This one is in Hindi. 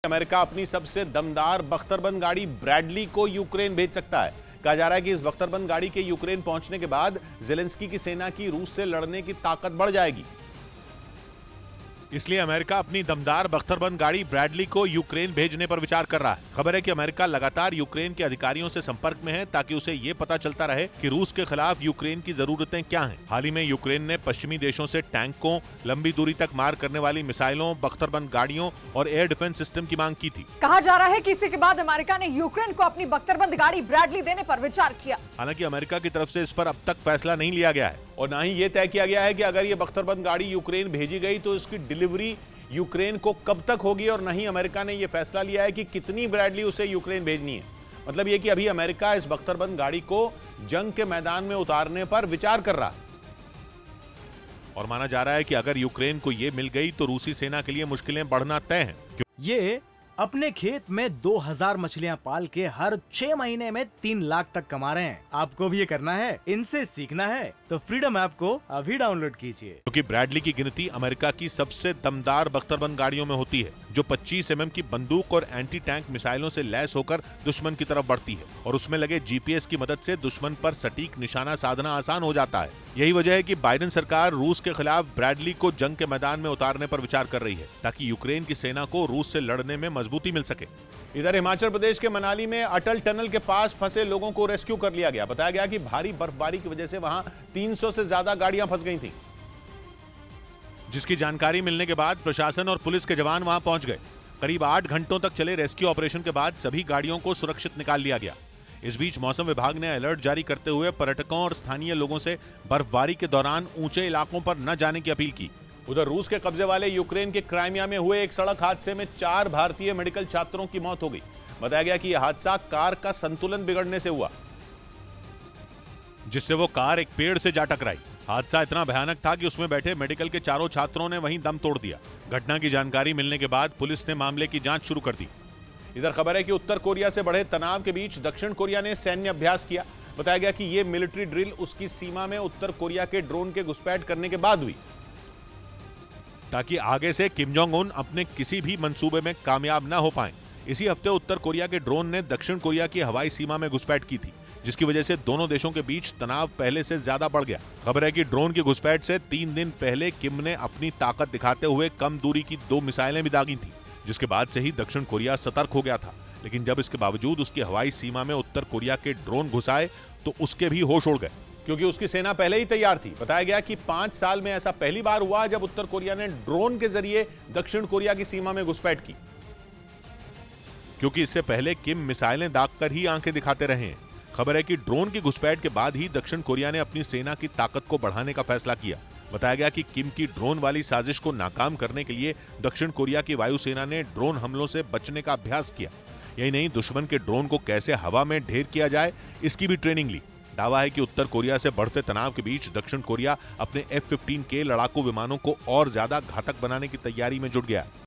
अमेरिका अपनी सबसे दमदार बख्तरबंद गाड़ी ब्रैडली को यूक्रेन भेज सकता है। कहा जा रहा है कि इस बख्तरबंद गाड़ी के यूक्रेन पहुंचने के बाद जेलेंस्की की सेना की रूस से लड़ने की ताकत बढ़ जाएगी। इसलिए अमेरिका अपनी दमदार बख्तरबंद गाड़ी ब्रैडली को यूक्रेन भेजने पर विचार कर रहा है। खबर है कि अमेरिका लगातार यूक्रेन के अधिकारियों से संपर्क में है ताकि उसे ये पता चलता रहे कि रूस के खिलाफ यूक्रेन की जरूरतें क्या हैं। हाल ही में यूक्रेन ने पश्चिमी देशों से टैंकों, लंबी दूरी तक मार करने वाली मिसाइलों, बख्तरबंद गाड़ियों और एयर डिफेंस सिस्टम की मांग की थी। कहा जा रहा है कि इसी के बाद अमेरिका ने यूक्रेन को अपनी बख्तरबंद गाड़ी ब्रैडली देने पर विचार किया। हालांकि अमेरिका की तरफ से इस पर अब तक फैसला नहीं लिया गया है और न ही ये तय किया गया है कि अगर ये बख्तरबंद गाड़ी यूक्रेन भेजी गई तो इसकी डिलीवरी यूक्रेन को कब तक होगी, और न ही अमेरिका ने यह फैसला लिया है कि कितनी ब्रैडली उसे यूक्रेन भेजनी है। मतलब यह कि अभी अमेरिका इस बख्तरबंद गाड़ी को जंग के मैदान में उतारने पर विचार कर रहा है और माना जा रहा है कि अगर यूक्रेन को यह मिल गई तो रूसी सेना के लिए मुश्किलें बढ़ना तय हैं। ये अपने खेत में 2000 मछलियां पाल के हर 6 महीने में 3 लाख तक कमा रहे हैं। आपको भी ये करना है, इनसे सीखना है तो फ्रीडम ऐप को अभी डाउनलोड कीजिए। क्योंकि ब्रैडली की गिनती अमेरिका की सबसे दमदार बख्तरबंद गाड़ियों में होती है, जो 25 mm की बंदूक और एंटी टैंक मिसाइलों से लैस होकर दुश्मन की तरफ बढ़ती है और उसमें लगे GPS की मदद से दुश्मन पर सटीक निशाना साधना आसान हो जाता है। यही वजह है कि बाइडेन सरकार रूस के खिलाफ ब्रैडली को जंग के मैदान में उतारने पर विचार कर रही है ताकि यूक्रेन की सेना को रूस से लड़ने में मजबूती मिल सके। इधर हिमाचल प्रदेश के मनाली में अटल टनल के पास फंसे लोगों को रेस्क्यू कर लिया गया। बताया गया कि भारी बर्फबारी की वजह से वहां 300 से ज्यादा गाड़ियां फंस गई थीं, जिसकी जानकारी मिलने के बाद प्रशासन और पुलिस के जवान वहां पहुंच गए। करीब 8 घंटों तक चले रेस्क्यू ऑपरेशन के बाद सभी गाड़ियों को सुरक्षित निकाल लिया गया। इस बीच मौसम विभाग ने अलर्ट जारी करते हुए पर्यटकों और स्थानीय लोगों से बर्फबारी के दौरान ऊंचे इलाकों पर न जाने की अपील की। उधर रूस के कब्जे वाले यूक्रेन के क्राइमिया में हुए एक सड़क हादसे में 4 भारतीय मेडिकल छात्रों की मौत हो गई। बताया गया कि यह हादसा कार का संतुलन बिगड़ने से हुआ, जिससे वो कार एक पेड़ से जा टकराई। हादसा इतना भयानक था कि उसमें बैठे मेडिकल के चारों छात्रों ने वहीं दम तोड़ दिया। घटना की जानकारी मिलने के बाद पुलिस ने मामले की जांच शुरू कर दी। इधर खबर है कि उत्तर कोरिया से बढ़े तनाव के बीच दक्षिण कोरिया ने सैन्य अभ्यास किया। बताया गया कि यह मिलिट्री ड्रिल उसकी सीमा में उत्तर कोरिया के ड्रोन के घुसपैठ करने के बाद हुई, ताकि आगे से किम जोंग उन अपने किसी भी मंसूबे में कामयाब न हो पाएं। इसी हफ्ते उत्तर कोरिया के ड्रोन ने दक्षिण कोरिया की हवाई सीमा में घुसपैठ की थी, जिसकी वजह से दोनों देशों के बीच तनाव पहले से ज्यादा बढ़ गया। खबर है कि ड्रोन की घुसपैठ से 3 दिन पहले किम ने अपनी ताकत दिखाते हुए कम दूरी की 2 मिसाइलें भी दागी थी, जिसके बाद से ही दक्षिण कोरिया सतर्क हो गया था। लेकिन जब इसके बावजूद उसकी हवाई सीमा में उत्तर कोरिया के ड्रोन घुस आए तो उसके भी होश उड़ गए, क्योंकि उसकी सेना पहले ही तैयार थी। बताया गया कि 5 साल में ऐसा पहली बार हुआ जब उत्तर कोरिया ने ड्रोन के जरिए दक्षिण कोरिया की सीमा में घुसपैठ की, क्योंकि इससे पहले किम मिसाइलें दागकर ही आंखें दिखाते रहे हैं। खबर है कि ड्रोन की घुसपैठ के बाद ही दक्षिण कोरिया ने अपनी सेना की ताकत को बढ़ाने का फैसला किया। बताया गया कि किम की ड्रोन वाली साजिश को नाकाम करने के लिए दक्षिण कोरिया की वायुसेना ने ड्रोन हमलों से बचने का अभ्यास किया। यही नहीं, दुश्मन के ड्रोन को कैसे हवा में ढेर किया जाए इसकी भी ट्रेनिंग ली। दावा है कि उत्तर कोरिया से बढ़ते तनाव के बीच दक्षिण कोरिया अपने F-15 के लड़ाकू विमानों को और ज्यादा घातक बनाने की तैयारी में जुट गया।